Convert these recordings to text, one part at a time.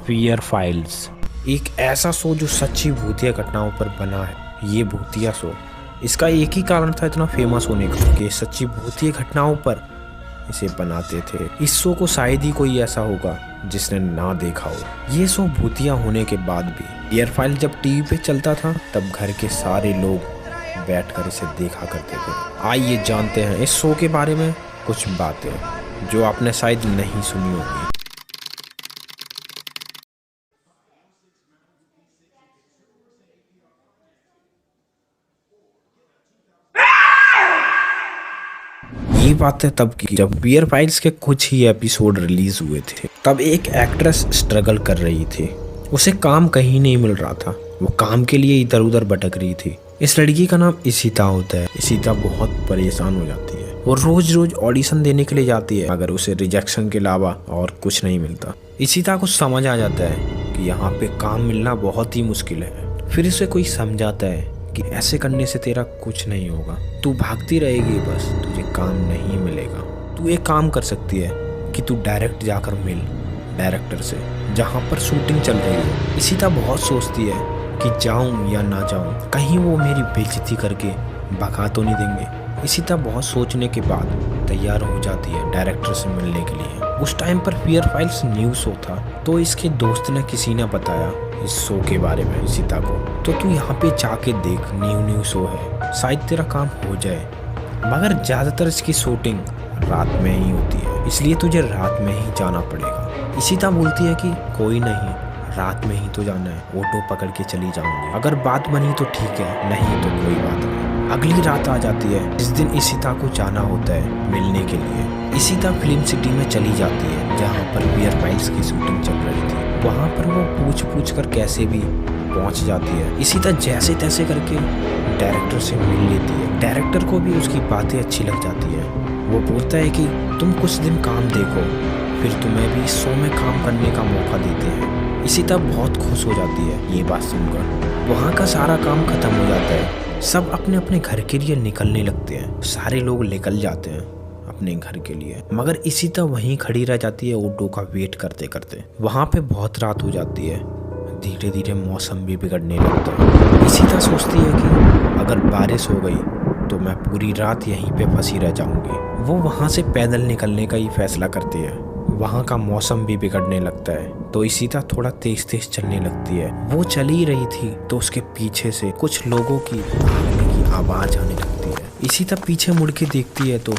Fear files, एक ऐसा show जो सच्ची भूतिया घटनाओं पर बना है। ये भूतिया शो, इसका एक ही कारण था इतना फेमस होने का कि सच्ची भूतिया घटनाओं पर इसे बनाते थे। इस शो को शायद ही कोई ऐसा होगा जिसने ना देखा हो। ये शो भूतिया होने के बाद भी फियर फाइल जब टीवी पे चलता था तब घर के सारे लोग बैठकर इसे देखा करते थे। आइए जानते हैं इस शो के बारे में कुछ बातें जो आपने शायद नहीं सुनी होगी। ये बात है तब की जब फियर फाइल्स के कुछ ही एपिसोड रिलीज हुए थे। तब एक एक्ट्रेस स्ट्रगल कर रही थी, उसे काम कहीं नहीं मिल रहा था, वो काम के लिए इधर उधर भटक रही थी। इस लड़की का नाम इशिता होता है। इशिता बहुत परेशान हो जाती है, वो रोज रोज ऑडिशन देने के लिए जाती है अगर उसे रिजेक्शन के अलावा और कुछ नहीं मिलता। इशिता को समझ आ जाता है कि यहाँ पे काम मिलना बहुत ही मुश्किल है। फिर उसे कोई समझाता है कि ऐसे करने से तेरा कुछ नहीं होगा, तू भागती रहेगी बस, तुझे काम नहीं मिलेगा। तू एक काम कर सकती है कि तू डायरेक्ट जाकर मिल डायरेक्टर से जहाँ पर शूटिंग चल रही है। इशिता बहुत सोचती है कि जाऊँ या ना जाऊँ, कहीं वो मेरी बेइज्जती करके भगा तो नहीं देंगे। इशिता बहुत सोचने के बाद तैयार हो जाती है डायरेक्टर से मिलने के लिए। उस टाइम पर फियर फाइल्स न्यू शो था, तो इसके दोस्त ने किसी ने बताया इस शो के बारे में इशिता को, तो तू यहाँ पे जाके देख, न्यू शो है, शायद तेरा काम हो जाए। मगर ज़्यादातर इसकी शूटिंग रात में ही होती है, इसलिए तुझे रात में ही जाना पड़ेगा। इशिता बोलती है कि कोई नहीं, रात में ही तो जाना है, ऑटो पकड़ के चली जाऊंगी, अगर बात बनी तो ठीक है, नहीं तो कोई बात नहीं। अगली रात आ जाती है जिस दिन इशिता को जाना होता है मिलने के लिए। इशिता फिल्म सिटी में चली जाती है जहाँ पर फियर फाइल्स की शूटिंग चल रही थी। वहाँ पर वो पूछ कर कैसे भी पहुँच जाती है। इशिता जैसे तैसे करके डायरेक्टर से मिल लेती है। डायरेक्टर को भी उसकी बातें अच्छी लग जाती है। वो बोलता है कि तुम कुछ दिन काम देखो, फिर तुम्हें भी इस शो में काम करने का मौका देते हैं। इशिता बहुत खुश हो जाती है ये बात सुनकर। वहाँ का सारा काम खत्म हो जाता है, सब अपने अपने घर के लिए निकलने लगते हैं। सारे लोग निकल जाते हैं अपने घर के लिए, मगर इशिता वहीं खड़ी रह जाती है ऑटो का वेट करते करते। वहाँ पे बहुत रात हो जाती है, धीरे धीरे मौसम भी बिगड़ने लगता है। इशिता सोचती है कि अगर बारिश हो गई तो मैं पूरी रात यहीं पे फंसी रह जाऊंगी। वो वहाँ से पैदल निकलने का ही फैसला करती है। वहाँ का मौसम भी बिगड़ने लगता है, तो इशिता थोड़ा तेज तेज चलने लगती है। वो चल ही रही थी तो उसके पीछे से कुछ लोगों की भागने की आवाज़ आने लगती है। इशिता पीछे मुड़ के देखती है तो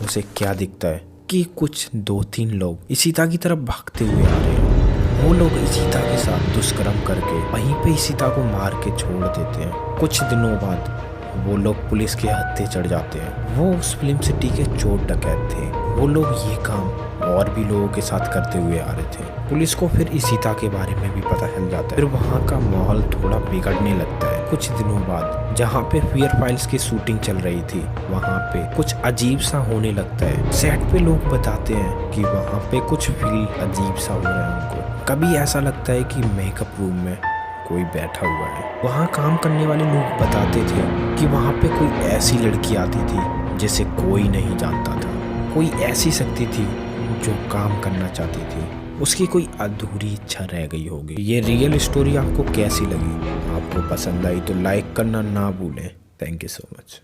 उसे क्या दिखता है कि कुछ 2-3 लोग इशिता की तरफ भागते हुए आ रहे हैं। वो लोग इशिता के साथ दुष्कर्म करके वहीं पे इशिता को मार के छोड़ देते हैं। कुछ दिनों बाद वो लोग पुलिस के हत्थे चढ़ जाते हैं। वो उस फिल्म सिटी के चोर डकैत थे। वो लोग ये काम और भी लोगों के साथ करते हुए आ रहे थे। पुलिस को फिर इशिता के बारे में भी पता चल जाता है। फिर वहाँ का माहौल थोड़ा बिगड़ने लगता है। कुछ दिनों बाद जहाँ पे फियर फाइल्स की शूटिंग चल रही थी वहाँ पे कुछ अजीब सा होने लगता है। सेट पे लोग बताते हैं कि वहाँ पे कुछ फील अजीब सा हो रहा है उनको। कभी ऐसा लगता है कि मेकअप रूम में कोई बैठा हुआ है। वहाँ काम करने वाले लोग बताते थे कि वहाँ पे कोई ऐसी लड़की आती थी जिसे कोई नहीं जानता था। कोई ऐसी शक्ति थी जो काम करना चाहती थी, उसकी कोई अधूरी इच्छा रह गई होगी। ये रियल स्टोरी आपको कैसी लगी? आपको पसंद आई तो लाइक करना ना भूलें। Thank you so much.